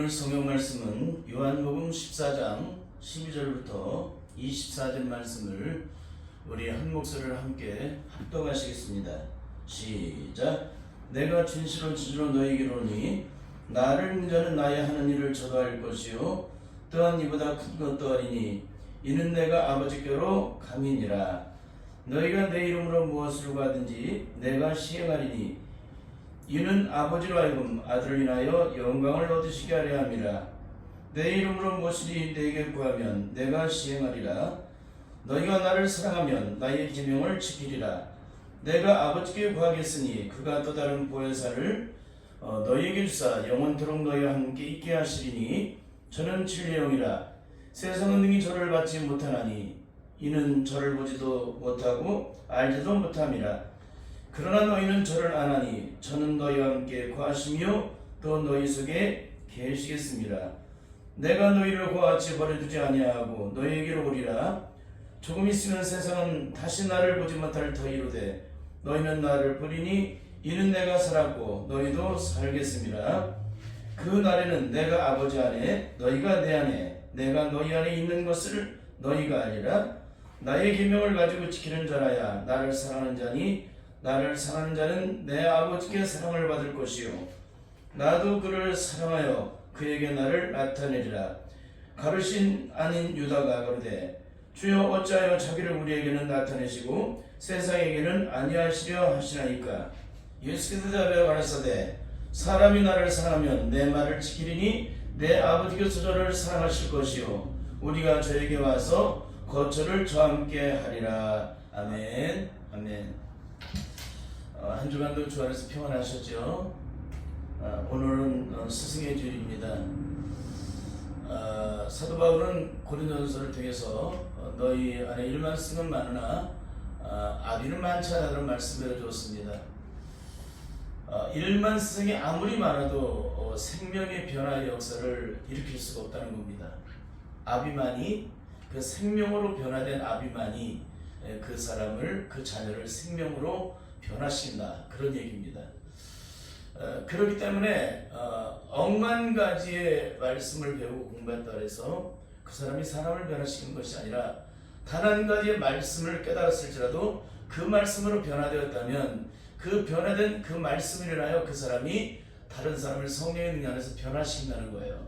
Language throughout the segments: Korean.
오늘 성경 말씀은 요한복음 14장 12절부터 24절 말씀을 우리 한 목소리를 함께 합독하시겠습니다. 시작. 내가 진실로 너희에게로니 나를 믿는 자는 나의 하는 일을 저도 할 것이요 또한 이보다 큰 것도 하리니 이는 내가 아버지께로 감이니라. 너희가 내 이름으로 무엇을 구하든지 내가 시행하리니 이는 아버지로 하여금 아들을 인하여 영광을 얻으시게 하려 함이라. 내 이름으로 무엇이든지 내게 구하면 내가 시행하리라. 너희가 나를 사랑하면 나의 계명을 지키리라. 내가 아버지께 구하겠으니 그가 또 다른 보혜사를 너희에게 주사 영원토록 너희와 함께 있게 하시리니 저는 진리의 영이라. 세상은 능히 저를 받지 못하나니 이는 저를 보지도 못하고 알지도 못함이라. 그러나 너희는 저를 아나니 저는 너희와 함께 구하시며 또 너희 속에 계시겠습니다. 내가 너희를 고아치 버려두지 아니하고 너희에게로 오리라. 조금 있으면 세상은 다시 나를 보지 못할 터이로되 너희는 나를 보리니 이는 내가 살았고 너희도 살겠습니다. 그 날에는 내가 아버지 안에 너희가 내 안에 내가 너희 안에 있는 것을 너희가 알리라. 나의 계명을 가지고 지키는 자라야 나를 사랑하는 자니 나를 사랑하는 자는 내 아버지께 사랑을 받을 것이요 나도 그를 사랑하여 그에게 나를 나타내리라. 가르신 아닌 유다가 그러되 주여 어찌하여 자기를 우리에게는 나타내시고 세상에게는 아니하시려 하시나이까. 예수께서 대답하여 가라사대 사람이 나를 사랑하면 내 말을 지키리니 내 아버지께서 저를 사랑하실 것이요 우리가 저에게 와서 거처를 저와 함께 하리라. 아멘. 아멘. 한 주간도 주 안에서 평안하셨죠? 오늘은 스승의 주일입니다. 사도 바울은 고린도전서를 통해서 너희 안에 일만 승은 많으나 아비는 많지 않다는 말씀을 주었습니다. 일만 승이 아무리 많아도 생명의 변화의 역사를 일으킬 수가 없다는 겁니다. 아비만이 그 생명으로 변화된 아비만이 그 사람을 그 자녀를 생명으로 변화시킨다 그런 얘기입니다. 그렇기 때문에 억만 가지의 말씀을 배우고 공부했다 해서 그 사람이 사람을 변화시키는 것이 아니라 단 한 가지의 말씀을 깨달았을지라도 그 말씀으로 변화되었다면 그 변화된 그 말씀을 인하여 그 사람이 다른 사람을 성령의 능력 안에서 변화시킨다는 거예요.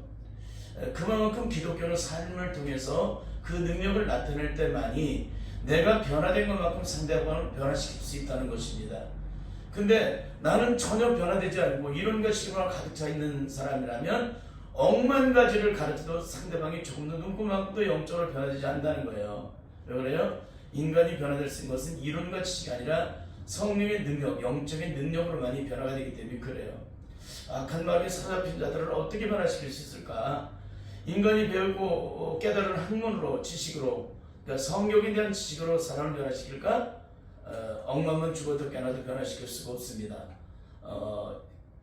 그만큼 기독교는 삶을 통해서 그 능력을 나타낼 때만이 내가 변화된 것만큼 상대방을 변화시킬 수 있다는 것입니다. 근데 나는 전혀 변화되지 않고 이런 것이만 가득 차 있는 사람이라면 억만 가지를 가르쳐도 상대방이 조금 더 눈금만큼도 영적으로 변화되지 않는다는 거예요. 왜 그래요? 인간이 변화될 수 있는 것은 이론과 지식이 아니라 성령의 능력, 영적인 능력으로만이 변화가 되기 때문에 그래요. 악한 마음에 사로잡힌 자들을 어떻게 변화시킬 수 있을까? 인간이 배우고 깨달은 학문으로, 지식으로, 그러니까 성경에 대한 지식으로 사람을 변화시킬까? 억만 번 죽어도 깨나도 변화시킬 수가 없습니다.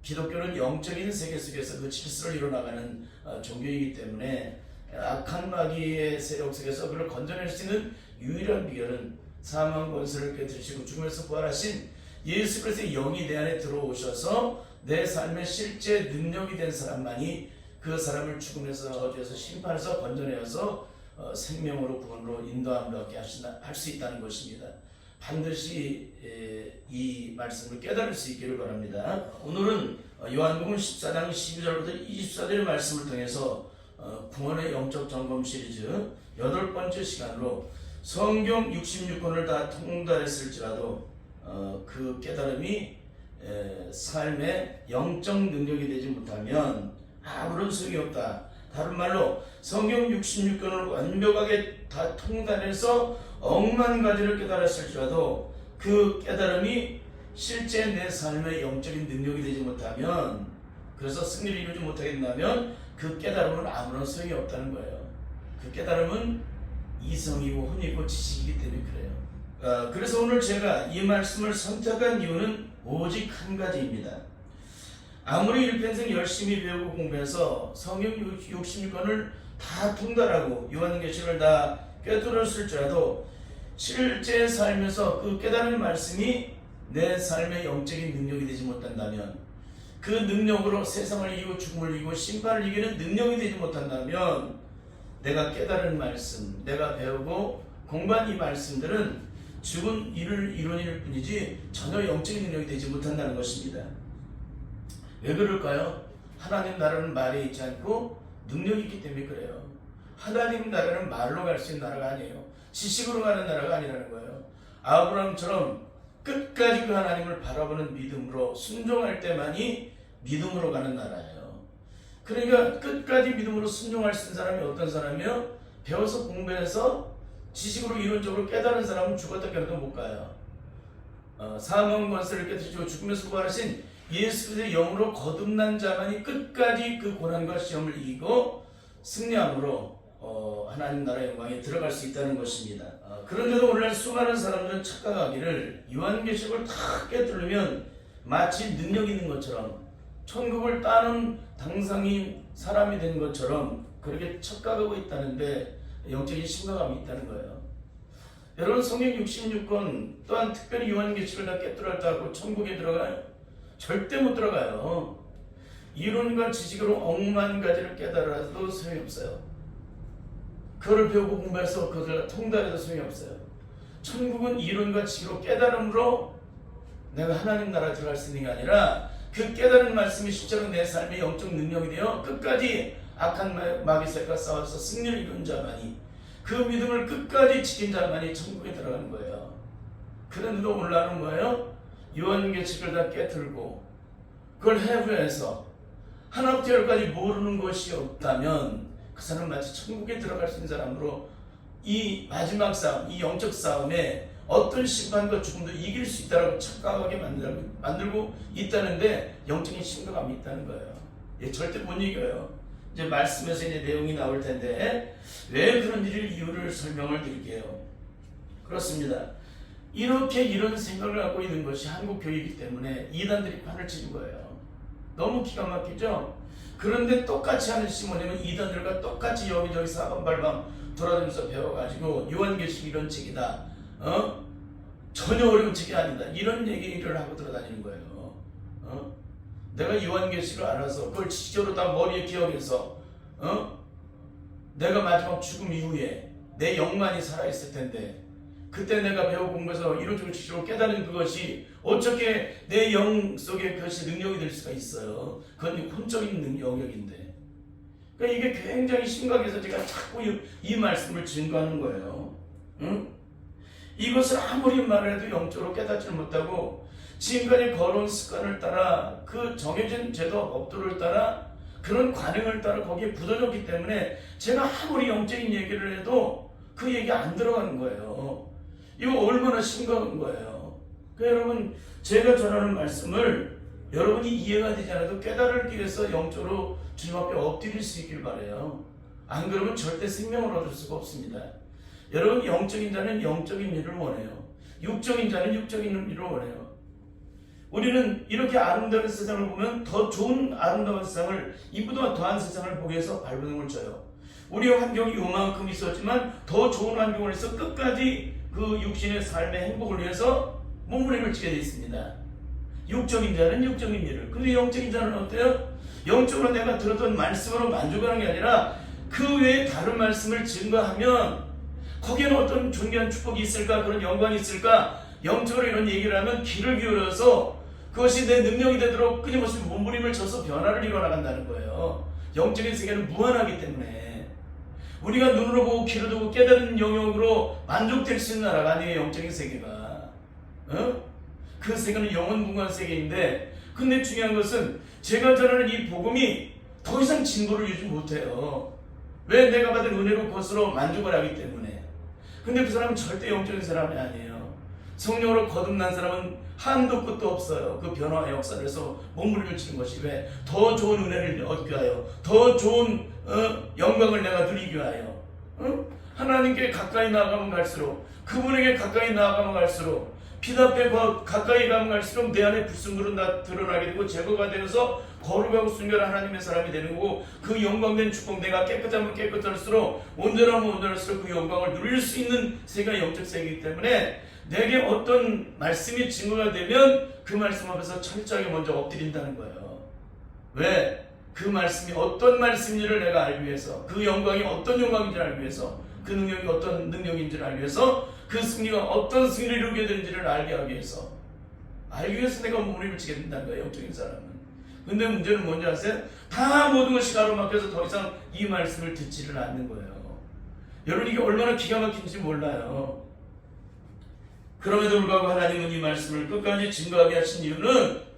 기독교는 영적인 세계 속에서 그 질서를 이뤄나가는 종교이기 때문에 악한 마귀의 세력 속에서 그를 건져낼 수 있는 유일한 비결은 사망 권세를 깨뜨리시고 죽음에서 부활하신 예수 그리스도의 영이 내 안에 들어오셔서 내 삶의 실제 능력이 된 사람만이 그 사람을 죽음에서 저주에서 심판해서 건져내어서 생명으로 구원으로 인도함을 얻게 할 수 있다는 것입니다. 반드시 이 말씀을 깨달을 수 있기를 바랍니다. 오늘은 요한복음 14장 12절부터 24절의 말씀을 통해서 구원의 영적 점검 시리즈 8번째 시간으로 성경 66권을 다 통달했을지라도 그 깨달음이 삶의 영적 능력이 되지 못하면 아무런 소용이 없다. 다른 말로 성경 66권을 완벽하게 다 통달해서 억만 가지를 깨달았을지라도 그 깨달음이 실제 내 삶의 영적인 능력이 되지 못하면, 그래서 승리를 이루지 못하게 된다면 그 깨달음은 아무런 소용이 없다는 거예요. 그 깨달음은 이성이고 혼이고 지식이기 때문에 그래요. 그래서 오늘 제가 이 말씀을 선택한 이유는 오직 한 가지입니다. 아무리 일평생 열심히 배우고 공부해서 성경 66권을 다 통달하고 요한계시록을 다 꿰뚫었을지라도 실제 삶에서 그 깨달은 말씀이 내 삶의 영적인 능력이 되지 못한다면 그 능력으로 세상을 이기고 죽음을 이기고 심판을 이기는 능력이 되지 못한다면 내가 깨달은 말씀, 내가 배우고 공부한 이 말씀들은 죽은 일을 이론일 뿐이지 전혀 영적인 능력이 되지 못한다는 것입니다. 왜 그럴까요? 하나님 나라는 말에 있지 않고 능력이 있기 때문에 그래요. 하나님 나라는 말로 갈 수 있는 나라가 아니에요. 지식으로 가는 나라가 아니라는 거예요. 아브라함처럼 끝까지 그 하나님을 바라보는 믿음으로 순종할 때만이 믿음으로 가는 나라예요. 그러니까 끝까지 믿음으로 순종할 수 있는 사람이 어떤 사람이요? 배워서 공부해서 지식으로 이론적으로 깨달은 사람은 죽었다 깨어나도 못 가요. 사망 권세를 깨뜨리시고 죽음에서 부활하신 예수 그리스도의 영으로 거듭난 자만이 끝까지 그 고난과 시험을 이기고 승리함으로 하나님 나라의 영광에 들어갈 수 있다는 것입니다. 그런데도 오늘날 수많은 사람들은 착각하기를 요한계시록을 다 깨뜨리면 마치 능력 있는 것처럼 천국을 따는 당상인 사람이 된 것처럼 그렇게 착각하고 있다는데 영적인 심각함이 있다는 거예요. 여러분 성경 66권 또한 특별히 요한계시록을 다 깨뜨렸다고 천국에 들어가요? 절대 못 들어가요. 이론과 지식으로 억만 가지를 깨달아도 소용이 없어요. 그거를 배우고 공부해서 그것을 통달해도 소용이 없어요. 천국은 이론과 지식으로 깨달음으로 내가 하나님 나라에 들어갈 수 있는 게 아니라 그 깨달은 말씀이 실제로 내 삶의 영적 능력이 되어 끝까지 악한 마귀새과 싸워서 승리를 이룬 자만이 그 믿음을 끝까지 지킨 자만이 천국에 들어가는 거예요. 그런데도 오늘날은 뭐예요? 요한계시록을 다 깨뜨리고 그걸 해부해서 하나부터 열까지 모르는 것이 없다면 그 사람은 마치 천국에 들어갈 수 있는 사람으로 이 마지막 싸움, 이 영적 싸움에 어떤 심판과 죽음도 이길 수 있다고 착각하게 만들고 있다는데 영적인 심각함이 있다는 거예요. 예, 절대 못 이겨요. 이제 말씀에서 이제 내용이 나올 텐데 왜 그런 이유를 설명을 드릴게요. 그렇습니다. 이렇게 이런 생각을 갖고 있는 것이 한국 교회이기 때문에 이단들이 판을 치는 거예요. 너무 기가 막히죠? 그런데 똑같이 하는 것이 뭐냐면 이단들과 똑같이 여기저기 사방발방 돌아다니면서 배워가지고 요한계시록 이런 책이다. 전혀 어려운 책이 아니다. 이런 얘기를 하고 돌아다니는 거예요. 내가 요한계시록을 알아서 그걸 지식적으로 다 머리에 기억해서 내가 마지막 죽음 이후에 내 영만이 살아있을 텐데 그때 내가 배우고 공부해서 이론적으로 지식으로 깨달은 그것이 어떻게 내 영 속에 그것이 능력이 될 수가 있어요. 그건 혼적인 영역인데. 그러니까 이게 굉장히 심각해서 제가 자꾸 이 말씀을 증거하는 거예요. 이것을 아무리 말해도 영적으로 깨닫지 못하고 지금까지 걸어온 습관을 따라 그 정해진 제도 법도를 따라 그런 관행을 따라 거기에 굳어졌기 때문에 제가 아무리 영적인 얘기를 해도 그 얘기 안 들어가는 거예요. 이거 얼마나 심각한 거예요. 그러니까 여러분 제가 전하는 말씀을 여러분이 이해가 되지 않아도 깨달기 위해서 영적으로 주님 앞에 엎드릴 수 있길 바라요. 안 그러면 절대 생명을 얻을 수가 없습니다. 여러분 영적인 자는 영적인 일을 원해요. 육적인 자는 육적인 일을 원해요. 우리는 이렇게 아름다운 세상을 보면 더 좋은 아름다운 세상을 이보다 더한 세상을 보기 위해서 발버둥을 쳐요. 우리의 환경이 요만큼 있었지만 더 좋은 환경을 해서 끝까지 그 육신의 삶의 행복을 위해서 몸부림을 치게 되어 있습니다. 육적인 자는 육적인 일을. 근데 영적인 자는 어때요? 영적으로 내가 들었던 말씀으로 만족하는 게 아니라 그 외에 다른 말씀을 증거하면 거기에는 어떤 존귀한 축복이 있을까? 그런 영광이 있을까? 영적으로 이런 얘기를 하면 귀를 기울여서 그것이 내 능력이 되도록 끊임없이 몸부림을 쳐서 변화를 이뤄나간다는 거예요. 영적인 세계는 무한하기 때문에 우리가 눈으로 보고 귀로 듣고 깨달은 영역으로 만족될 수 있는 나라가 아니에요. 영적인 세계가. 그 세계는 영원무궁한 세계인데 근데 중요한 것은 제가 전하는 이 복음이 더 이상 진보를 유지 못해요. 왜? 내가 받은 은혜로 그것으로 만족을 하기 때문에. 근데 그 사람은 절대 영적인 사람이 아니에요. 성령으로 거듭난 사람은 한도 끝도 없어요. 그 변화의 역사를 해서 몸부림을 치는 것이 왜? 더 좋은 은혜를 얻기 위하여 더 좋은 영광을 내가 누리기 위하여 하나님께 가까이 나아가면 갈수록 그분에게 가까이 나아가면 갈수록 피답에 가까이 가면 갈수록 내 안에 불순물은 다 드러나게 되고 제거가 되어서 거룩하고 순결한 하나님의 사람이 되는 거고 그 영광된 축복 내가 깨끗하면 깨끗할수록 온전하면 온전할수록 그 영광을 누릴 수 있는 세계가 영적 세계이기 때문에 내게 어떤 말씀이 증거가 되면 그 말씀 앞에서 철저하게 먼저 엎드린다는 거예요. 왜? 그 말씀이 어떤 말씀인지를 내가 알기 위해서, 그 영광이 어떤 영광인지를 알기 위해서, 그 능력이 어떤 능력인지를 알기 위해서, 그 승리가 어떤 승리를 이루게 되는지를 알게 하기 위해서, 알기 위해서 내가 몸을 입치게 된다는 거예요, 영적인 사람은. 근데 문제는 뭔지 아세요? 다 모든 것이 가로막혀서 더 이상 이 말씀을 듣지를 않는 거예요. 여러분, 이게 얼마나 기가 막힌지 몰라요. 그럼에도 불구하고 하나님은 이 말씀을 끝까지 증거하게 하신 이유는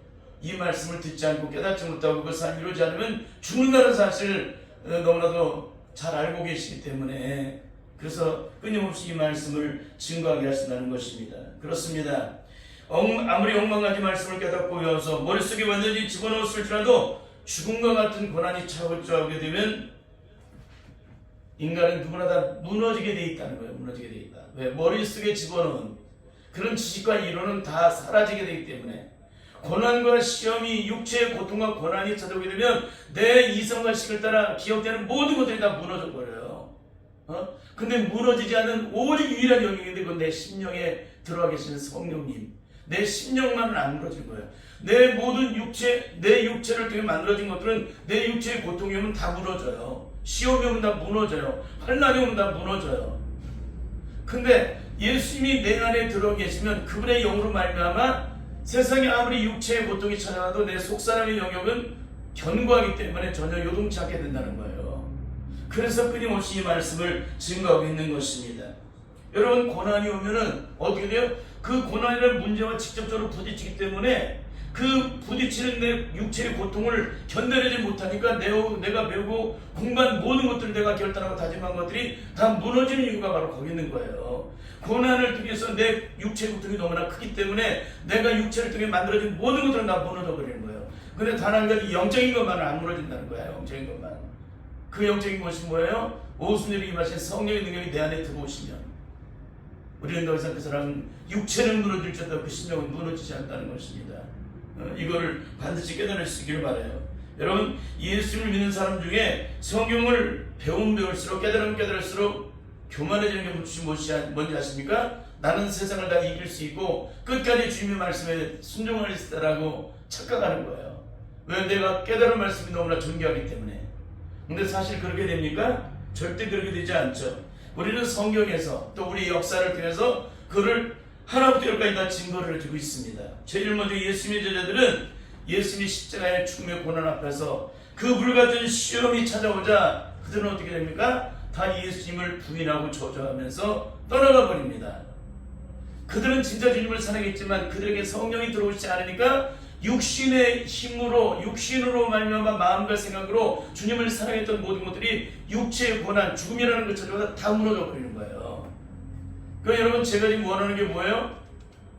이 말씀을 듣지 않고 깨닫지 못하고 그 삶이 이루지 않으면 죽는다는 사실을 너무나도 잘 알고 계시기 때문에, 그래서 끊임없이 이 말씀을 증거하게 하신다는 것입니다. 그렇습니다. 아무리 엉망하지 말씀을 깨닫고 외워서 머릿속에 완전히 집어넣었을지라도 죽음과 같은 고난이 찾아오게 되면 인간은 누구나 다 무너지게 돼 있다는 거예요. 무너지게 돼 있다. 왜? 머릿속에 집어넣은 그런 지식과 이론은 다 사라지게 되기 때문에, 고난과 시험이, 육체의 고통과 고난이 찾아오게 되면 내 이성과 식을 따라 기억되는 모든 것들이 다 무너져 버려요. 근데 무너지지 않는 오직 유일한 영역인데 그건 내 심령에 들어와 계시는 성령님, 내 심령만은 안 무너진 거예요. 내 모든 육체, 내 육체를 통해 만들어진 것들은 내 육체의 고통이 오면 다 무너져요. 시험이 오면 다 무너져요. 환난이 오면 다 무너져요. 근데 예수님이 내 안에 들어 계시면 그분의 영으로 말미암아 세상에 아무리 육체의 고통이 찾아와도 내 속사람의 영역은 견고하기 때문에 전혀 요동치 않게 된다는 거예요. 그래서 끊임없이 이 말씀을 증거하고 있는 것입니다. 여러분, 고난이 오면은 어떻게 돼요? 그 고난이라는 문제와 직접적으로 부딪히기 때문에 그 부딪히는 내 육체의 고통을 견뎌내지 못하니까 내가 배우고 공부한 모든 것들을 내가 결단하고 다짐한 것들이 다 무너지는 이유가 바로 거기 있는 거예요. 고난을 통해서 내 육체의 고통이 너무나 크기 때문에 내가 육체를 통해 만들어진 모든 것들은 다 무너져 버리는 거예요. 근데 단 한 가지 영적인 것만은 안 무너진다는 거예요. 영적인 것만. 그 영적인 것이 뭐예요? 오순절에 임하신 성령의 능력이 내 안에 들어오시면 우리는 더 이상 그 사람은 육체는 무너질지라도 그 심령은 무너지지 않다는 것입니다. 이거를 반드시 깨달을 수 있기를 바라요. 여러분, 예수를 믿는 사람 중에 성경을 배울수록 깨달으면 깨달을수록 교만해지는 게 뭔지 아십니까? 나는 세상을 다 이길 수 있고 끝까지 주님의 말씀에 순종할 수 있다라고 착각하는 거예요. 왜? 내가 깨달은 말씀이 너무나 존귀하기 때문에. 근데 사실 그렇게 됩니까? 절대 그렇게 되지 않죠. 우리는 성경에서 또 우리 역사를 통해서 그를 하나부터 열까지 다 증거를 해주고 있습니다. 제일 먼저 예수님의 제자들은 예수님이 십자가의 죽음의 고난 앞에서 그 불같은 시험이 찾아오자 그들은 어떻게 됩니까? 다 예수님을 부인하고 저주하면서 떠나가 버립니다. 그들은 진짜 주님을 사랑했지만 그들에게 성령이 들어오지 않으니까 육신의 힘으로, 육신으로 말미암아 마음과 생각으로 주님을 사랑했던 모든 것들이 육체의 고난, 죽음이라는 것 자체가 다 무너져 버리는 거예요. 그러니까 여러분, 제가 지금 원하는 게 뭐예요?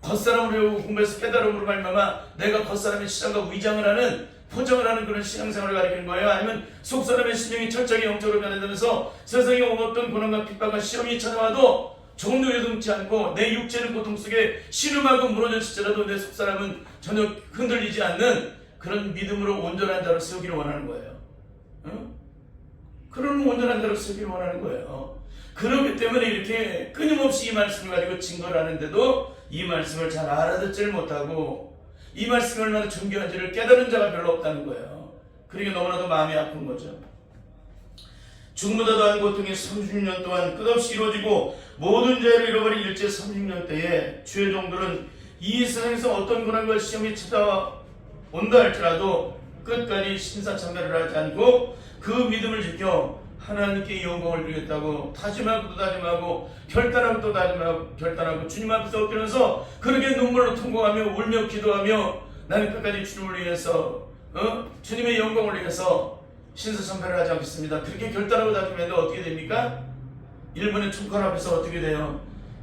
겉사람을 배우고 공부해서 깨달음으로 말미암아 내가 겉사람의 시장과 위장을 하는, 포장을 하는 그런 신앙생활을 가리키는 거예요? 아니면 속사람의 심령이 철저하게 영적으로 변화되면서 세상에 어떤 고난과 핍박과 시험이 찾아와도 조금도 요동치 않고 내 육체는 고통 속에 신음하고 무너졌을지라도 내 속사람은 전혀 흔들리지 않는 그런 믿음으로 온전한 자로 세우기를 원하는 거예요. 그런 온전한 자로 세우기를 원하는 거예요. 그렇기 때문에 이렇게 끊임없이 이 말씀을 가지고 증거를 하는데도 이 말씀을 잘 알아듣지를 못하고 이 말씀이 얼마나 존귀한지를 깨달은 자가 별로 없다는 거예요. 그러니까 너무나도 마음이 아픈 거죠. 죽음보다 더한 고통이 36년 동안 끝없이 이루어지고 모든 죄를 잃어버린 일제 36년 때에 주의 종들은 이 세상에서 어떤 고난과 시험이 찾아온다 할지라도 끝까지 신사참배를 하지 않고 그 믿음을 지켜 하나님께 영광을 드리겠다고 다짐하고 또 다짐하고 결단하고 또 다짐하고 결단하고 주님 앞에서 엎드려서 그렇게 눈물로 통곡하며 울며 기도하며 나는 끝까지 주님을 위해서 주님의 영광을 위해서 신사참배를 하지 않겠습니다. 그렇게 결단하고 다짐했는데 어떻게 됩니까? 일본의 총칼 앞에서 어떻게 돼요?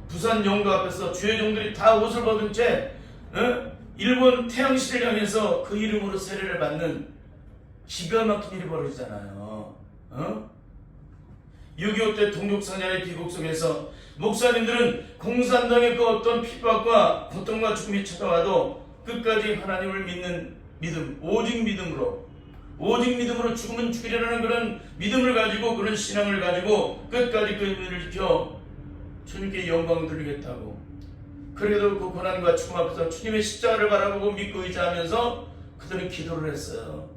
부산 영도 앞에서 주의 종들이 다 옷을 벗은 채 일본 태양시를 향해서 그 이름으로 세례를 받는 기가 막힌 일이 벌어지잖아요. 6.25 때 동족상잔의 비극 속에서 목사님들은 공산당의 그 어떤 핍박과 고통과 죽음이 찾아와도 끝까지 하나님을 믿는 믿음, 오직 믿음으로 죽으면 죽이려는 그런 믿음을 가지고 그런 신앙을 가지고 끝까지 그 의미를 지켜 주님께 영광을 돌리겠다고. 그래도 그 고난과 죽음 앞에서 주님의 십자가를 바라보고 믿고 의지하면서 그들은 기도를 했어요.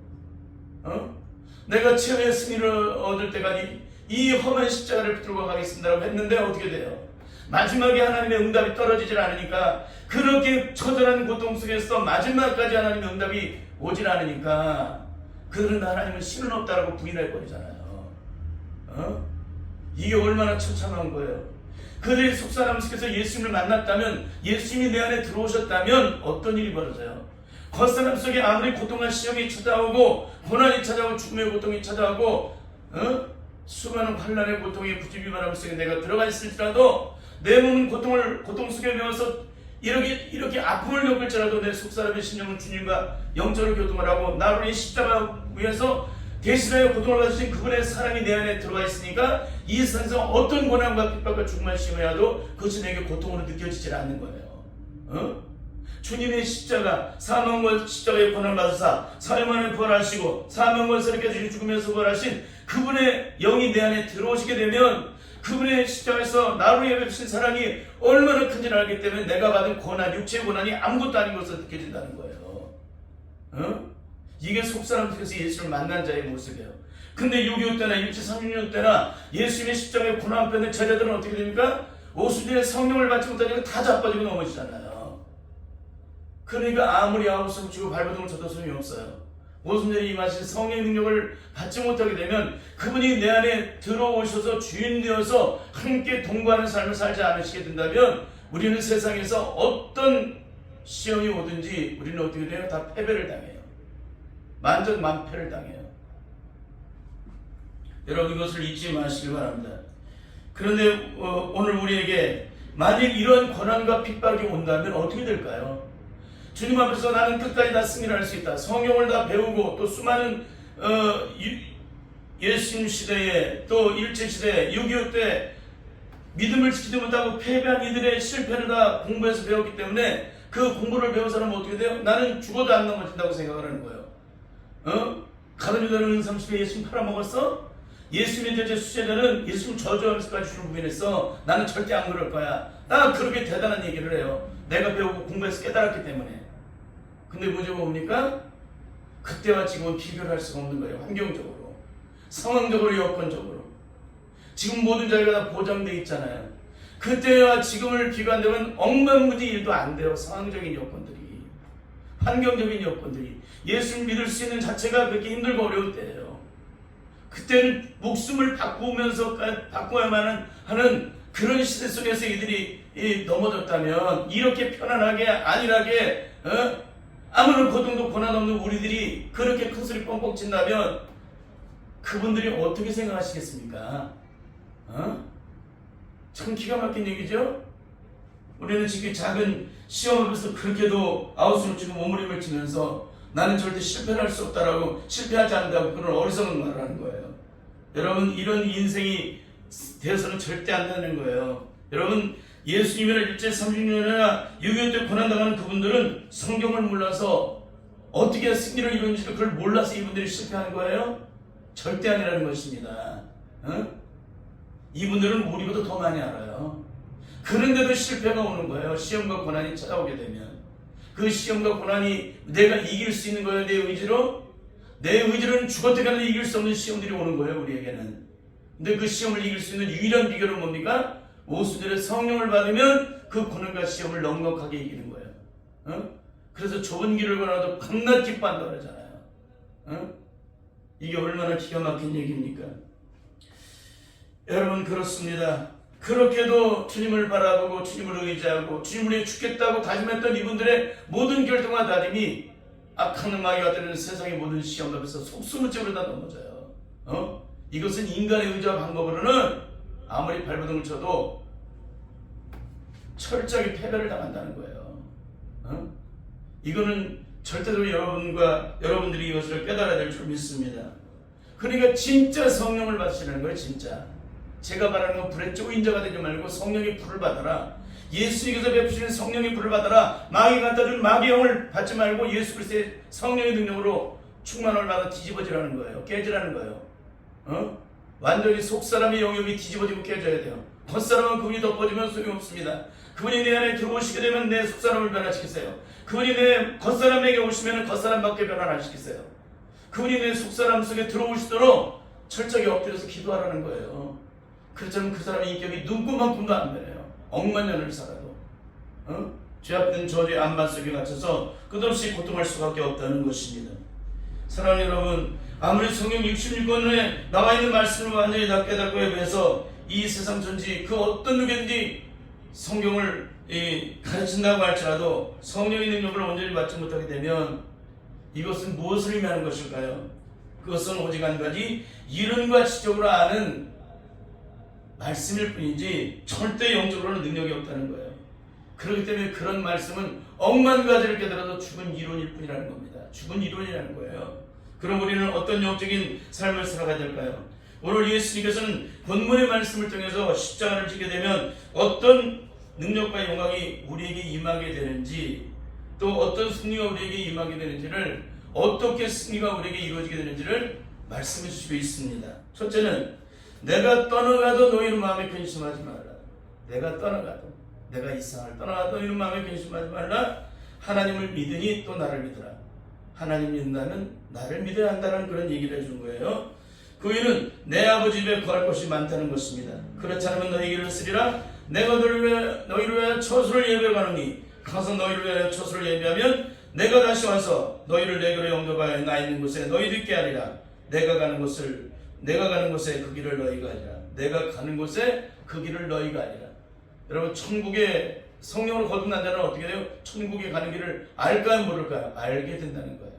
내가 최후의 승리를 얻을 때까지 이 험한 십자가를 붙들고 가겠습니다라고 했는데 어떻게 돼요? 마지막에 하나님의 응답이 떨어지질 않으니까, 그렇게 처절한 고통 속에서 마지막까지 하나님의 응답이 오질 않으니까 그들은 하나님은 신은 없다라고 부인해버리잖아요. 이게 얼마나 처참한 거예요. 그들이 속사람 속에서 예수님을 만났다면, 예수님이 내 안에 들어오셨다면 어떤 일이 벌어져요? 겉사람 속에 아무리 고통과 시험이 찾아오고 고난이 찾아오고 죽음의 고통이 찾아오고 수많은 환난의 고통의 부지비만함 속에 내가 들어가 있을지라도, 내 몸은 고통 속에 매어서 이렇게 아픔을 겪을지라도 내 속사람의 신령은 주님과 영적으로 교통을 하고 나로 이 십자가 위에서 대신하여 고통을 받으신 그분의 사랑이 내 안에 들어가 있으니까 이 세상에서 어떤 고난과 핍박과 죽음을 시험해도 그것이 내게 고통으로 느껴지질 않는 거예요. 주님의 십자가, 사망과 십자가의 고난을 받으사 사흘만에 부활하시고 사망과 새롭게 주신 죽으면서 부활하신 그분의 영이 내 안에 들어오시게 되면, 그분의 십자가에서 나로 예배 주신 사랑이 얼마나 큰지를 알기 때문에 내가 받은 고난, 육체의 고난이 아무것도 아닌 것으로 느껴진다는 거예요. 이게 속사람 속에서 예수를 만난 자의 모습이에요. 근데 6.25 때나 1736 때나 예수님의 십자가의 고난 앞에 있는 제자들은 어떻게 됩니까? 오순절에 성령을 받지 못하니까 다 자빠지고 넘어지잖아요. 그러니까 아무리 아우성을 치고 발버둥을 쳐도 소용이 없어요. 오순절에 임하신 성령의 능력을 받지 못하게 되면, 그분이 내 안에 들어오셔서 주인 되어서 함께 동거하는 삶을 살지 않으시게 된다면, 우리는 세상에서 어떤 시험이 오든지 우리는 어떻게 돼요? 다 패배를 당해요. 만전만패를 당해요. 여러분, 이것을 잊지 마시기 바랍니다. 그런데 오늘 우리에게 만일 이런 고난과 핍박이 온다면 어떻게 될까요? 주님 앞에서 나는 끝까지 다 승리를 할 수 있다. 성경을 다 배우고 또 수많은 예수님 시대에 또 일제시대 6.25 때 믿음을 지키지 못하고 패배한 이들의 실패를 다 공부해서 배웠기 때문에 그 공부를 배운 사람은 어떻게 돼요? 나는 죽어도 안 넘어진다고 생각을 하는 거예요. 가룟 유다는 30에 예수님 팔아먹었어? 예수님의 제자 수제자는 예수님 저주하면서까지 주를 부인했어. 나는 절대 안 그럴 거야. 나 그렇게 대단한 얘기를 해요. 내가 배우고 공부해서 깨달았기 때문에. 근데 문제가 뭡니까? 그때와 지금은 비교를 할 수가 없는 거예요. 환경적으로, 상황적으로, 여건적으로. 지금 모든 자리가 다 보장되어 있잖아요. 그때와 지금을 비교한다면 엉망무지 일도 안 돼요. 상황적인 여건들이, 환경적인 여건들이. 예수를 믿을 수 있는 자체가 그렇게 힘들고 어려울 때예요. 그때는 목숨을 바꾸어야만 하는 그런 시대 속에서 이들이 넘어졌다면, 이렇게 편안하게 안일하게 아무런 고통도 고난 없는 우리들이 그렇게 큰 소리 뻥뻥 친다면 그분들이 어떻게 생각하시겠습니까? 참 기가 막힌 얘기죠? 우리는 지금 작은 시험 앞에서 그렇게도 아웃으로 치고 몸부림을 치면서 나는 절대 실패할 수 없다라고, 실패하지 않는다고 그런 어리석은 말을 하는 거예요. 여러분, 이런 인생이 되어서는 절대 안 되는 거예요. 여러분, 예수님이나 일제 36년이나 6.25 때 고난당하는 그분들은 성경을 몰라서 어떻게 승리를 이루는지도 그걸 몰라서 이분들이 실패하는 거예요? 절대 아니라는 것입니다. 이분들은 우리보다 더 많이 알아요. 그런데도 실패가 오는 거예요. 시험과 고난이 찾아오게 되면 그 시험과 고난이 내가 이길 수 있는 거예요. 내 의지로? 내 의지로는 죽어도 이길 수 없는 시험들이 오는 거예요, 우리에게는. 근데 그 시험을 이길 수 있는 유일한 비결은 뭡니까? 오순절에 성령을 받으면 그 고난과 시험을 넉넉하게 이기는 거예요. 그래서 좁은 길을 걸어도 밤낮 기뻐한다고 그러잖아요. 이게 얼마나 기가 막힌 얘기입니까? 여러분, 그렇습니다. 그렇게도 주님을 바라보고 주님을 의지하고 주님을 위해 죽겠다고 다짐했던 이분들의 모든 결정과 다짐이 악한 마귀가 되는 세상의 모든 시험 앞에서 속수무책으로 다 넘어져요. 이것은 인간의 의지와 방법으로는 아무리 발버둥을 쳐도 철저하게 패배를 당한다는 거예요. 이거는 절대로 여러분들이 이것을 깨달아야 될 줄 믿습니다. 그러니까 진짜 성령을 받으시라는 거예요. 진짜 제가 말하는 건 불에 쪼인 자가 되지 말고 성령의 불을 받아라. 예수님께서 베푸시는 성령의 불을 받아라. 마귀가 갖다준 마귀의 영을 받지 말고 예수 그리스도의 성령의 능력으로 충만을 받아 뒤집어지라는 거예요. 깨지라는 거예요. 완전히 속사람의 영역이 뒤집어지고 깨져야 돼요. 겉사람은 그분이 덮어지면 소용없습니다. 그분이 내 안에 들어오시게 되면 내 속사람을 변화시키세요. 그분이 내 겉사람에게 오시면 겉사람밖에 변화 안 시키세요. 그분이 내 속사람 속에 들어오시도록 철저하게 엎드려서 기도하라는 거예요. 그렇지 않으면 그 사람의 인격이 누구만큼도 안 변해요. 억만 년을 살아도 죄악된 저주의 안반 속에 갇혀서 끝없이 고통할 수밖에 없다는 것입니다. 사랑하는 여러분, 아무리 성경 66권에 나와 있는 말씀을 완전히 다 깨닫고 해서 이 세상 전지 그 어떤 누구든지 성경을 가르친다고 할지라도 성령의 능력을 온전히 받지 못하게 되면 이것은 무엇을 의미하는 것일까요? 그것은 오직 한 가지 이론과 지적으로 아는 말씀일 뿐이지 절대 영적으로는 능력이 없다는 거예요. 그렇기 때문에 그런 말씀은 억만 가지를 깨달아도 죽은 이론일 뿐이라는 겁니다. 죽은 이론이라는 거예요. 그럼 우리는 어떤 영적인 삶을 살아가야 될까요? 오늘 예수님께서는 본문의 말씀을 통해서 십자가를 지게 되면 어떤 능력과 영광이 우리에게 임하게 되는지, 또 어떤 승리가 우리에게 임하게 되는지를, 어떻게 승리가 우리에게 이루어지게 되는지를 말씀해 주시고 있습니다. 첫째는 내가 떠나가도 너희는 마음에 근심하지 말라. 내가 떠나가도, 내가 이 세상을 떠나가도 너희는 마음에 근심하지 말라. 하나님을 믿으니 또 나를 믿으라. 하나님 믿는다면 나를 믿어야 한다는 그런 얘기를 해준 거예요. 그 이유는 내 아버지 집에 구할 것이 많다는 것입니다. 그렇지 않으면 너희에게 쓰리라. 내가 너희를 위하여 처소를 예배하노니 가서 너희를 위하여 처소를 예배하면 내가 다시 와서 너희를 내게로 영접하여 나 있는 곳에 너희도 있게 하리라. 내가 가는 곳에 그 길을 너희가 하리라. 내가 가는 곳에 그 길을 너희가 하리라. 여러분, 천국에 성령으로 거듭난 자는 어떻게 돼요? 천국에 가는 길을 알까요, 모를까요? 알게 된다는 거예요.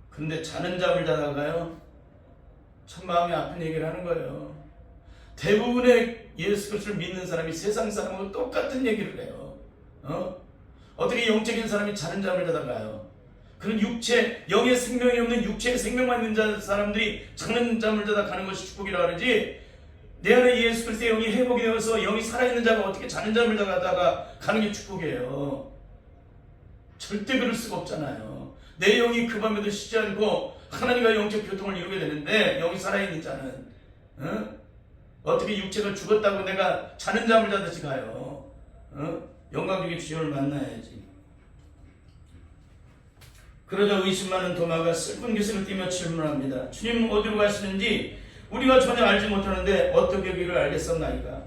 근데 자는 잠을 자다가요, 참 마음이 아픈 얘기를 하는 거예요. 대부분의 예수 그리스도를 믿는 사람이 세상 사람하고 똑같은 얘기를 해요. 어떻게 영적인 사람이 자는 잠을 자다가요? 그런 육체, 영의 생명이 없는 육체의 생명만 있는 사람들이 자는 잠을 자다 가는 것이 축복이라고 하지, 내 안에 예수 그리스도의 영이 회복이 되어서 영이 살아있는 자가 어떻게 자는 잠을 자다가 가는 게 축복이에요? 절대 그럴 수가 없잖아요. 내 영이 그 밤에도 쉬지 않고 하나님과 영적 교통을 이루게 되는데, 영이 살아있는 자는 어떻게 육체가 죽었다고 내가 자는 잠을 자듯이 가요? 영광적인 주님을 만나야지. 그러자 의심 많은 도마가 슬픈 기색을 띠며 질문합니다. 주님 어디로 가시는지 우리가 전혀 알지 못하는데 어떻게 길을 알겠었나이까?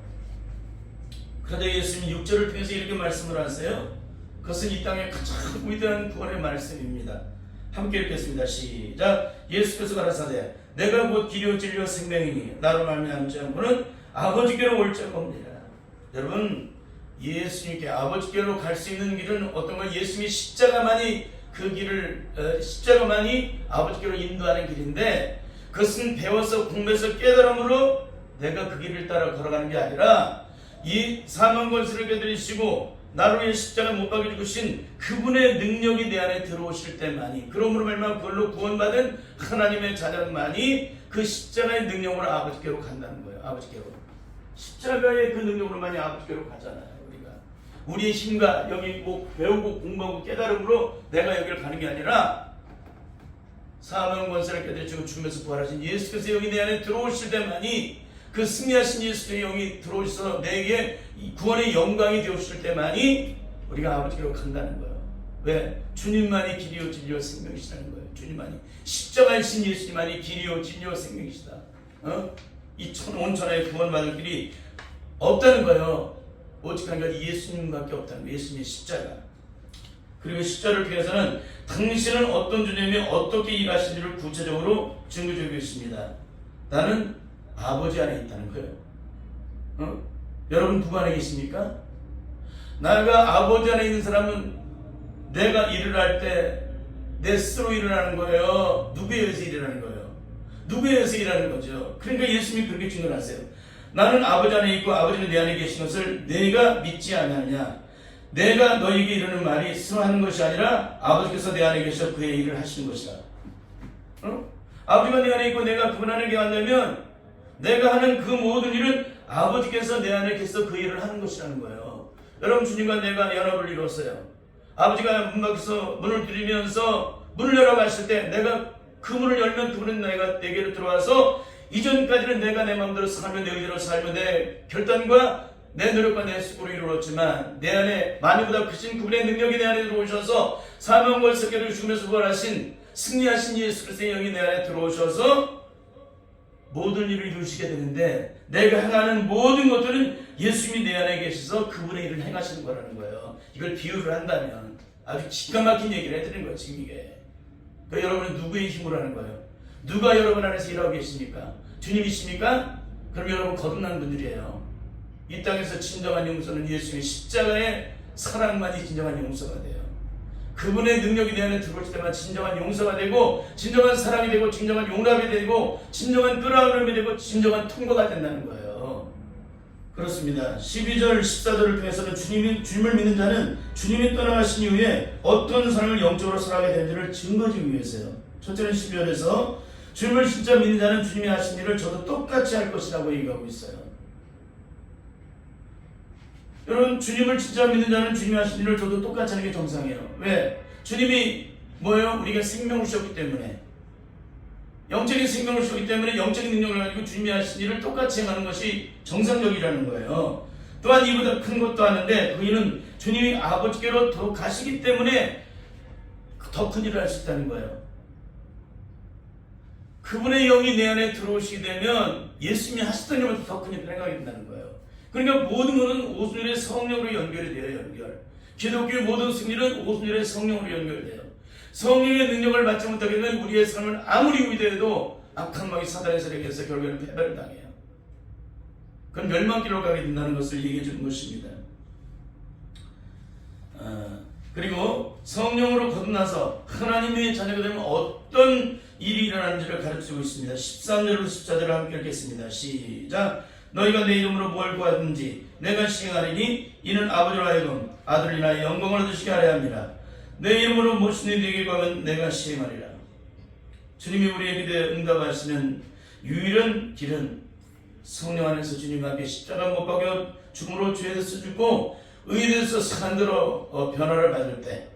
그러자 예수님이 6절을 통해서 이렇게 말씀을 하세요. 그것은 이 땅의 가장 위대한 구원의 말씀입니다. 함께 읽겠습니다. 시작. 예수께서 가라사대 내가 곧 길이요 진리요 생명이니 나로 말미암지 않고는 아버지께로 올 자가 없느니라. 여러분, 예수님께 아버지께로 갈 수 있는 길은 어떤 걸? 예수님이 십자가만이 그 길을, 십자가만이 아버지께로 인도하는 길인데, 그것은 배워서 공부해서 깨달음으로 내가 그 길을 따라 걸어가는 게 아니라 이 사망 권세를 깨뜨리시고 나를 위해 십자가 못 박혀 죽으신 그분의 능력이 내 안에 들어오실 때만이, 그러므로 말미암아 그걸로 구원받은 하나님의 자녀만이 그 십자가의 능력으로 아버지께로 간다는 거예요. 아버지께로, 십자가의 그 능력으로만이 아버지께로 가잖아요. 우리의 힘과 여기 뭐 배우고 공부하고 깨달음으로 내가 여기를 가는 게 아니라 사망 권세를 깨뜨리시고 죽으면서 부활하신 예수께서 여기 내 안에 들어오실 때만이, 그 승리하신 예수의 영이 들어오셔서 내게 구원의 영광이 되어주실 때만이 우리가 아버지께로 간다는 거예요. 왜? 주님만이 길이요 진리요 생명이시라는 거예요. 주님만이, 십자가이신 예수님만이 길이요 진리요 생명이시다. 이 온천하에 구원받을 길이 없다는 거예요. 오직 한 가지 예수님밖에 없다는 거예요. 예수님의 십자가. 그리고 십자가를 통해서는 당신은 어떤 주님이 어떻게 일하시는지를 구체적으로 증거주고 있습니다. 나는 아버지 안에 있다는 거예요. 여러분 누구 안에 계십니까? 내가 아버지 안에 있는 사람은 내가 일을 할 때 내 스스로 일어나는 거예요. 누구에 의해서 일어나는 거예요? 누구에 의해서 일하는 거죠? 그러니까 예수님이 그렇게 증언하세요. 나는 아버지 안에 있고 아버지는 내 안에 계신 것을 내가 믿지 않느냐? 내가 너에게 이르는 말이 스스로 하는 것이 아니라 아버지께서 내 안에 계셔 그의 일을 하시는 것이다. 아버지가 내 안에 있고 내가 그분 안에 계한다면 내가 하는 그 모든 일은 아버지께서 내 안에 계셔 그 일을 하는 것이라는 거예요. 여러분, 주님과 내가 연합을 이뤘어요. 아버지가 문 밖에서 문을 두드리면서 문을 열어 가실 때 내가 그 문을 열면 그분은 내게로 들어와서 이전까지는 내가 내 마음대로 살며 내 의지로 살며 내 결단과 내 노력과 내 수고로 이루었지만 내 안에 만유보다 크신 그분의 능력이 내 안에 들어오셔서 사망과 세계를 죽으면서 부활하신 승리하신 예수 그리스도의 영이 내 안에 들어오셔서 모든 일을 이루시게 되는데, 내가 행하는 모든 것들은 예수님이 내 안에 계셔서 그분의 일을 행하시는 거라는 거예요. 이걸 비유를 한다면 아주 기가 막힌 얘기를 해드리는 거예요. 지금 이게 여러분은 누구의 힘으로 하는 거예요? 누가 여러분 안에서 일하고 계십니까? 주님이십니까? 그럼 여러분 거듭난 분들이에요. 이 땅에서 진정한 용서는 예수님의 십자가의 사랑만이 진정한 용서가 돼요. 그분의 능력이 내 안에 들어올 때만 진정한 용서가 되고, 진정한 사랑이 되고, 진정한 용납이 되고, 진정한 끌어안음이 되고, 진정한 통과가 된다는 거예요. 그렇습니다. 12절 14절을 통해서는 주님을 믿는 자는 주님이 떠나가신 이후에 어떤 사람을 영적으로 살아가게 되는지를 증거주기 위해서요. 첫째는 12절에서 주님을 진짜 믿는 자는 주님이 하신 일을 저도 똑같이 할 것이라고 얘기하고 있어요. 여러분, 주님을 진짜 믿는 자는 주님이 하신 일을 저도 똑같이 하는 게 정상이에요. 왜? 주님이 뭐예요? 우리가 생명을 주셨기 때문에, 영적인 생명을 주셨기 때문에 영적인 능력을 가지고 주님이 하신 일을 똑같이 행하는 것이 정상적이라는 거예요. 또한 이보다 큰 것도 하는데, 그 일은 주님이 아버지께로 더 가시기 때문에 더 큰 일을 할 수 있다는 거예요. 그분의 영이 내 안에 들어오시게 되면 예수님이 하시던 일보다 더 큰 일을 행하게 된다는 거예요. 그러니까 모든 것은 오순절의 성령으로 연결이 돼요. 기독교의 모든 승리는 오순절의 성령으로 연결돼요. 성령의 능력을 받지 못하게 되면 우리의 삶은 아무리 위대해도 악한 마귀 사단의 세력에서 결국에는 패배를 당해요. 그건 멸망길로 가게 된다는 것을 얘기해 주는 것입니다. 그리고 성령으로 거듭나서 하나님의 자녀가 되면 어떤 일이 일어나는지를 가르치고 있습니다. 13절부터 14절을 함께 읽겠습니다. 시작. 너희가 내 이름으로 뭘 구하든지 내가 시행하리니 이는 아버지로 하여금 아들이나 영광을 얻으시게 하려 합니다. 내 이름으로 무엇이든 너희에게 구하면 내가 시행하리라. 주님이 우리에게 대해 응답하시는 유일한 길은 성령 안에서 주님과 함께 십자가 못 박혀 죽음으로 죄에 대해서 죽고 의에 대해서 산대로 변화를 받을 때,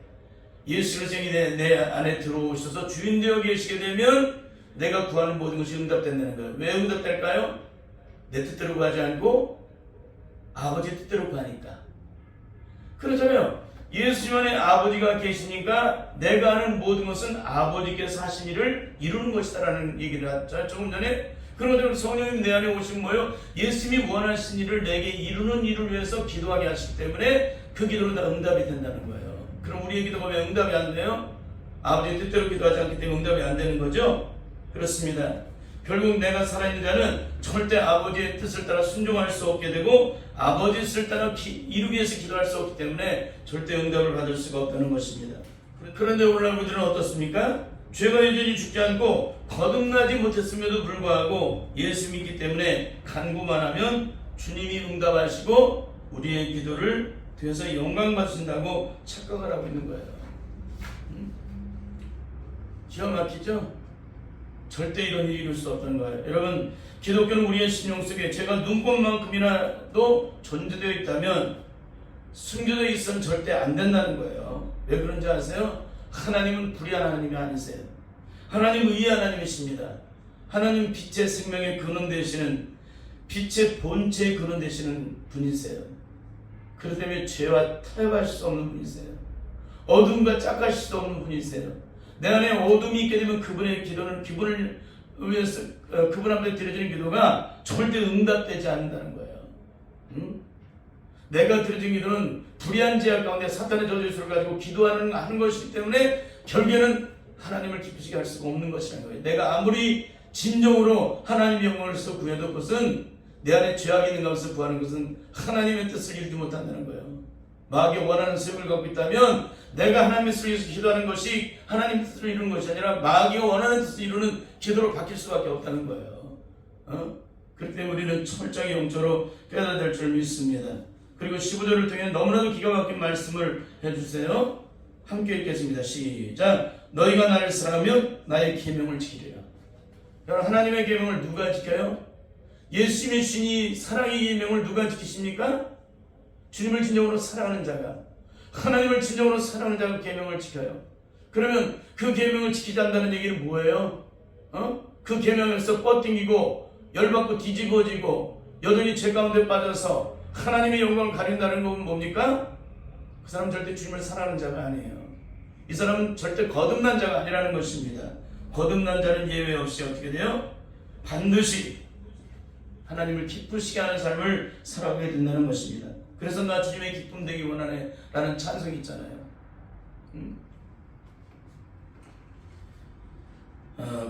예수 그리스도의 내 안에 들어오셔서 주인 되어 계시게 되면 내가 구하는 모든 것이 응답된다는 거예요. 왜 응답될까요? 내 뜻대로 구하지 않고 아버지 뜻대로 구하니까. 그렇잖아요. 예수님 안에 아버지가 계시니까 내가 하는 모든 것은 아버지께서 하신 일을 이루는 것이다라는 얘기를 했죠. 조금 전에. 그런데 성령님이 내 안에 오신 뭐예요? 예수님이 원하신 일을 내게 이루는 일을 위해서 기도하게 하시기 때문에 그 기도는 다 응답이 된다는 거예요. 그럼 우리의 기도가 왜 응답이 안 돼요? 아버지의 뜻대로 기도하지 않기 때문에 응답이 안 되는 거죠? 그렇습니다. 결국 내가 살아있는 자는 절대 아버지의 뜻을 따라 순종할 수 없게 되고 아버지의 뜻을 따라 이루기 위해서 기도할 수 없기 때문에 절대 응답을 받을 수가 없다는 것입니다. 그런데 오늘날 우리들은 어떻습니까? 죄가 여전히 죽지 않고 거듭나지 못했음에도 불구하고 예수 믿기 때문에 간구만 하면 주님이 응답하시고 우리의 기도를 뒤에서 영광 받으신다고 착각을 하고 있는 거예요. 기가 막히죠? 절대 이런 일이 이룰 수 없다는 거예요. 여러분, 기독교는 우리의 신용 속에 죄가 눈곱만큼이라도 존재되어 있다면 숨겨져 있으면 절대 안 된다는 거예요. 왜 그런지 아세요? 하나님은 불의한 하나님이 아니세요. 하나님은 의의 하나님이십니다. 하나님은 빛의 생명의 근원 되시는, 빛의 본체의 근원 되시는 분이세요. 그렇기 때문에 죄와 타협하실 수 없는 분이세요. 어둠과 짝하실 수 없는 분이세요. 내 안에 어둠이 있게 되면 그분의 기도는 그분을 위해서 그분 앞에 드려지는 기도가 절대 응답되지 않는다는 거예요. 내가 드려진 기도는 불의한 제약 가운데 사탄의 저주를 가지고 하는 것이기 때문에 결국에는 하나님을 기쁘시게 할 수가 없는 것이라는 거예요. 내가 아무리 진정으로 하나님의 영광을 위해서 구해도 그것은 내 안에 죄악이 있는 가운데서 구하는 것은 하나님의 뜻을 이루지 못한다는 거예요. 마귀가 원하는 수입을 갖고 있다면 내가 하나님의 뜻을 위해서 기도하는 것이 하나님의 뜻을 이루는 것이 아니라 마귀가 원하는 뜻을 이루는 기도로 바뀔 수밖에 없다는 거예요. 그렇기 때문에 우리는 철저히 영적으로 깨달아야 될 줄 믿습니다. 그리고 15절을 통해 너무나도 기가 막힌 말씀을 해주세요. 함께 읽겠습니다. 시작. 너희가 나를 사랑하면 나의 계명을 지키리라. 여러분, 하나님의 계명을 누가 지켜요? 예수님의 신이 사랑의 계명을 누가 지키십니까? 주님을 진정으로 사랑하는 자가, 하나님을 진정으로 사랑하는 자가 계명을 지켜요. 그러면 그 계명을 지키지 않는다는 얘기는 뭐예요? 그 계명에서 뻗팅기고 열받고 뒤집어지고 여전히 죄 가운데 빠져서 하나님의 영광을 가린다는 건 뭡니까? 그 사람 절대 주님을 사랑하는 자가 아니에요. 이 사람은 절대 거듭난 자가 아니라는 것입니다. 거듭난 자는 예외 없이 어떻게 돼요? 반드시 하나님을 기쁘시게 하는 삶을 살아가게 된다는 것입니다. 그래서 나 주님의 기쁨 되기 원하네 라는 찬송이 있잖아요.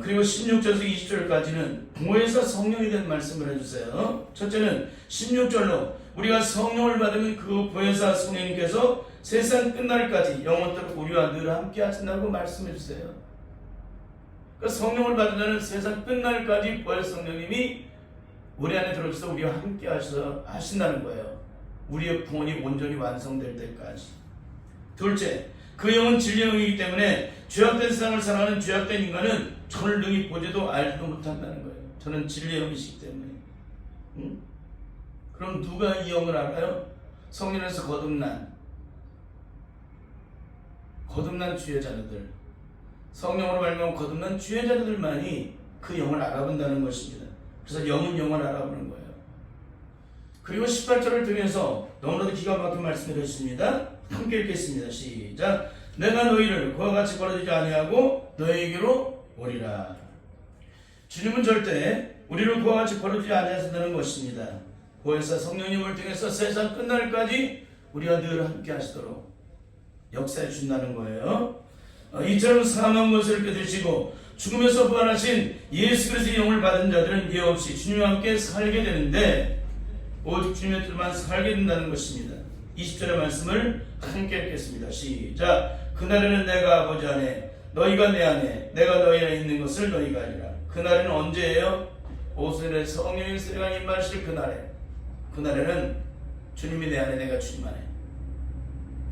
그리고 16절에서 20절까지는 보혜사 성령이 된 말씀을 해주세요. 첫째는 16절로 우리가 성령을 받으면 그 보혜사 성령님께서 세상 끝날까지 영원토록 우리와 늘 함께 하신다고 말씀해 주세요. 그러니까 성령을 받은 자는 세상 끝날까지 보혜사 성령님이 우리 안에 들어오셔서 우리와 함께 하신다는 거예요. 우리의 구원이 온전히 완성될 때까지. 둘째, 그 영은 진리의 영이기 때문에 죄악된 세상을 살아가는 죄악된 인간은 저를 능히 보지도 알지도 못한다는 거예요. 저는 진리의 영이시기 때문에. 그럼 누가 이 영을 알아요? 성령에서 거듭난 주의 자녀들, 성령으로 말미암아 거듭난 주의 자녀들만이 그 영을 알아본다는 것입니다. 그래서 영은 영을 알아보는 거예요. 그리고 18절을 통해서 너무나도 기가 막힌 말씀을 해주십니다. 함께 읽겠습니다. 시작. 내가 너희를 그와 같이 버려두지 아니하고 너희에게로 오리라. 주님은 절대 우리를 그와 같이 버려두지 아니하신다는 것입니다. 보혜사 성령님을 통해서 세상 끝날까지 우리와 늘 함께 하시도록 역사해 주신다는 거예요. 이처럼 사망 것을 깨드시고 죽음에서 부활하신 예수 그리스도의 영을 받은 자들은 예 없이 주님과 함께 살게 되는데 오직 주님의 뜻만 살게 된다는 것입니다. 20절의 말씀을 함께 읽겠습니다. 시작. 그날에는 내가 아버지 안에 너희가 내 안에 내가 너희 안에 있는 것을 너희가 알리라. 그날에는 언제예요? 오순의 성령의 세례가 임하실 그날에는 주님이 내 안에 내가 주님 안에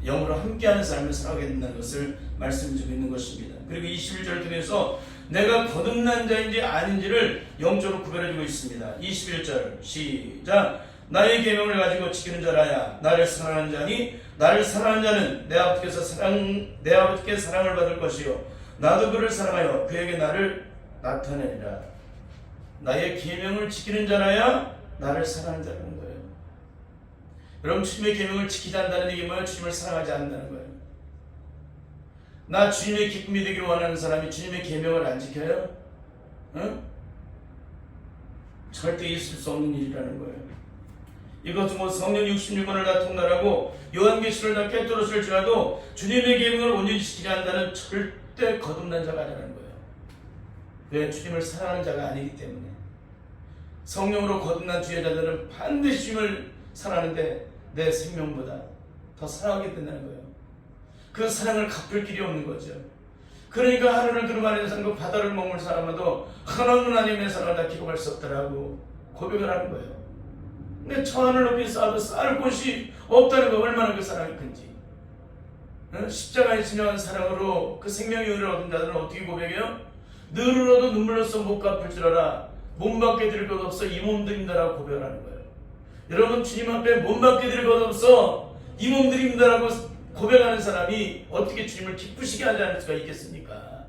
영으로 함께하는 삶을 살아가게 된다는 것을 말씀드리고 있는 것입니다. 그리고 21절을 통해서 내가 거듭난 자인지 아닌지를 영적으로 구별해주고 있습니다. 21절 시작. 나의 계명을 가지고 지키는 자라야 나를 사랑하는 자니 나를 사랑하는 자는 내 아버지께 사랑을 받을 것이요 나도 그를 사랑하여 그에게 나를 나타내리라. 나의 계명을 지키는 자라야 나를 사랑하는 자라는 거예요. 여러분, 주님의 계명을 지키지 않는다는 얘기 뭐예요? 주님을 사랑하지 않는다는 거예요. 나 주님의 기쁨이 되기를 원하는 사람이 주님의 계명을 안 지켜요? 응? 절대 있을 수 없는 일이라는 거예요. 이것은 뭐 성령 66권을 다 통달하고 요한계시를 다 꿰뚫었을지라도 주님의 계명을 온전히 지키지 않는다는 절대 거듭난 자가 아니라는 거예요. 왜? 주님을 사랑하는 자가 아니기 때문에. 성령으로 거듭난 주의 자들은 반드시 주님을 사랑하는데 내 생명보다 더 사랑하게 된다는 거예요. 그 사랑을 갚을 길이 없는 거죠. 그러니까 하늘을 두루마리는 사람과 바다를 머물 사람도 하나님은 하나님의 사랑을 다 기록할 수 없다라고 고백을 하는 거예요. 근데 저 하늘 높이 쌓아도 쌓을 곳이 없다는 거 얼마나 그 사랑이 큰지. 십자가에 진정한 사랑으로 그 생명의 의를 얻은 자들은 어떻게 고백해요? 늘 울어도 눈물로써 못 갚을 줄 알아 몸 밖에 드릴 것 없어 이 몸 드린다라고 고백을 하는 거예요. 여러분, 주님 앞에 몸 밖에 드릴 것 없어 이 몸 드린다라고 고백하는 사람이 어떻게 주님을 기쁘시게 하지 않을 수가 있겠습니까?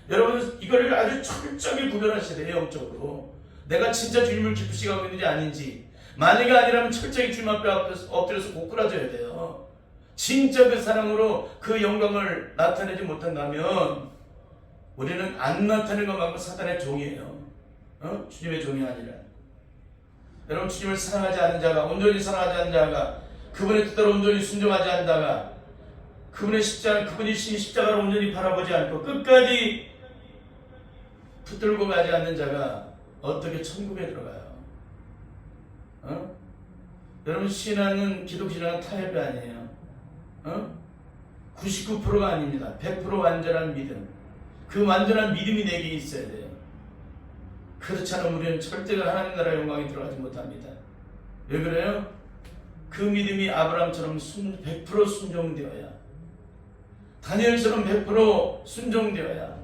여러분, 이걸 아주 철저하게 구별하셔야 돼요. 영적으로 내가 진짜 주님을 기쁘시게 하고 있는지 아닌지. 만약에 아니라면 철저히 주님 앞에 엎드려서 고꾸라져야 돼요. 진짜 그 사랑으로 그 영광을 나타내지 못한다면 우리는 안 나타내는 것만큼 사단의 종이에요. 주님의 종이 아니라. 여러분, 주님을 사랑하지 않는 자가, 온전히 사랑하지 않는 자가, 그분의 뜻대로 온전히 순종하지 않다가 그분이 십자가를 온전히 바라보지 않고 끝까지 붙들고 가지 않는 자가 어떻게 천국에 들어가요? 여러분, 신앙은 기독신앙은 타협이 아니에요. 99%가 아닙니다. 100% 완전한 믿음. 그 완전한 믿음이 내게 있어야 돼요. 그렇지 않으면 우리는 절대로 하나님 나라의 영광에 들어가지 못합니다. 왜 그래요? 그 믿음이 아브라함처럼 100% 순종되어야, 다니엘처럼 100% 순종되어야,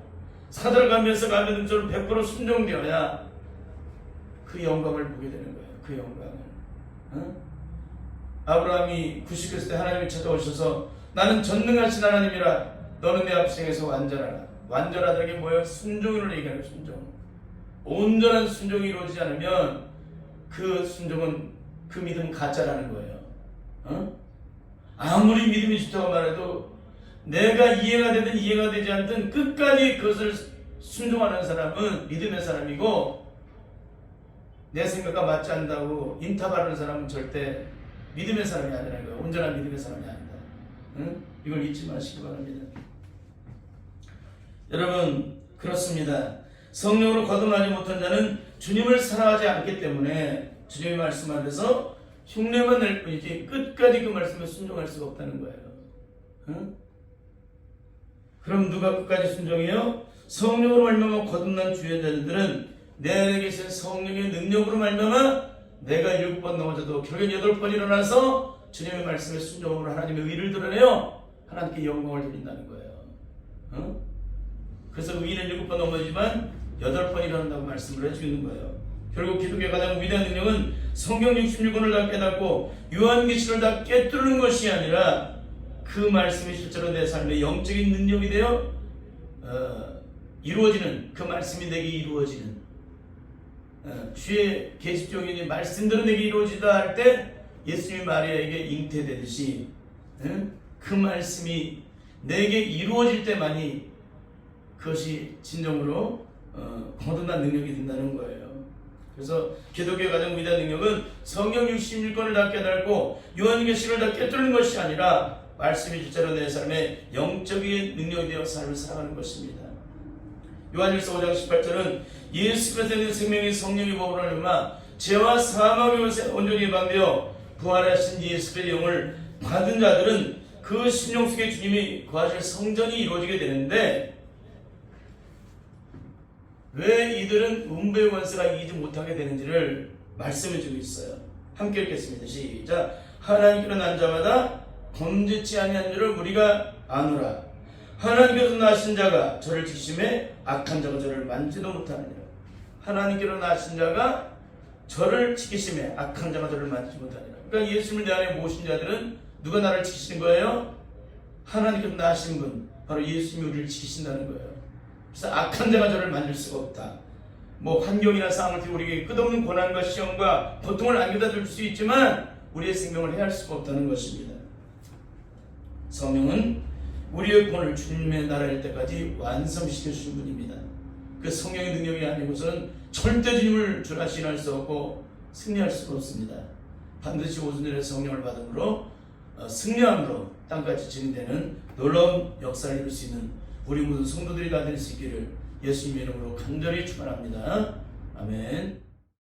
사절가면서 가면처럼 100% 순종되어야 그 영광을 보게 되는 거예요. 그 영광을. 아브라함이 99세 때 하나님이 찾아오셔서 나는 전능하신 하나님이라 너는 내 앞생에서 완전하라. 완전하다는 게 뭐예요? 순종을 얘기하는 순종. 온전한 순종이 이루어지지 않으면 그 순종은, 그 믿음은 가짜라는 거예요. 아무리 믿음이 좋다고 말해도 내가 이해가 되든 이해가 되지 않든 끝까지 그것을 순종하는 사람은 믿음의 사람이고, 내 생각과 맞지 않는다고 인타바르는 사람은 절대 믿음의 사람이 아니라는 거예요. 온전한 믿음의 사람이 아니다. 응? 이걸 잊지 마시기 바랍니다. 여러분, 그렇습니다. 성령으로 거듭나지 못한 자는 주님을 사랑하지 않기 때문에 주님의 말씀 안에서 흉내만 낼 뿐이지 끝까지 그 말씀에 순종할 수가 없다는 거예요. 응? 그럼 누가 끝까지 순종해요? 성령으로 말미암아 거듭난 주의 자들은 내 안에 계신 성령의 능력으로 말미암아 내가 7번 넘어져도 결국 8번 일어나서 주님의 말씀에 순종으로 하나님의 의를 드러내요. 하나님께 영광을 드린다는 거예요. 응? 그래서 의인은 7번 넘어지만 8번 일어난다고 말씀을 해주는 거예요. 결국 기독교의 가장 위대한 능력은 성경 66권을 다 깨닫고 요한계시를 다 깨뜨리는 것이 아니라 그 말씀이 실제로 내 삶의 영적인 능력이 되어 이루어지는, 그 말씀이 내게 이루어지는, 주의 계시적인 말씀대로 내게 이루어지다 할 때 예수님이 마리아에게 잉태되듯이 그 말씀이 내게 이루어질 때만이 그것이 진정으로 거듭난 능력이 된다는 거예요. 그래서 기독교의 가장 위대한 능력은 성경 66권을 다 깨닫고 요한계시를 다 깨뜨리는 것이 아니라 말씀이 실제로 내 삶의 영적인 능력이 되어 삶을 살아가는 것입니다. 요한일서 5장 18절은 예수 그리스도에 있는 생명의 성령의 법으로 하여금 죄와 사망의 것에 온전히 예방되어 부활하신 예수 그리스도의 영을 받은 자들은 그 심령 속에 주님이 거하실 성전이 이루어지게 되는데, 왜 이들은 음부의 권세가 이기지 못하게 되는지를 말씀해 주고 있어요. 함께 읽겠습니다. 시작. 하나님께로 난 자마다 범죄치 아니한 줄을 우리가 아노라. 하나님께서 나신 자가 저를 지키심에 악한 자가 저를 만지도 못하느니라. 하나님께로 나신 자가 저를 지키심에 악한 자가 저를 만지지 못하느니라. 그러니까 예수님을 내 안에 모신 자들은 누가 나를 지키시는 거예요? 하나님께서 나신 분, 바로 예수님이 우리를 지키신다는 거예요. 그래서 악한 자가 저를 만질 수가 없다. 뭐 환경이나 상황을 통해 우리에게 끝없는 고난과 시험과 고통을 안겨다 줄 수 있지만 우리의 생명을 해할 수가 없다는 것입니다. 성령은 우리의 본을 주님의 나라일 때까지 완성시켜 주신 분입니다. 그 성령의 능력이 아니고서는 절대 주님을 주라 신할 수 없고 승리할 수가 없습니다. 반드시 오순절에 성령을 받음으로 승리함으로 땅까지 증인되는 놀라운 역사를 이룰 수 있는 우리 모든 성도들이 다 될 수 있기를 예수님의 이름으로 간절히 축원합니다. 아멘.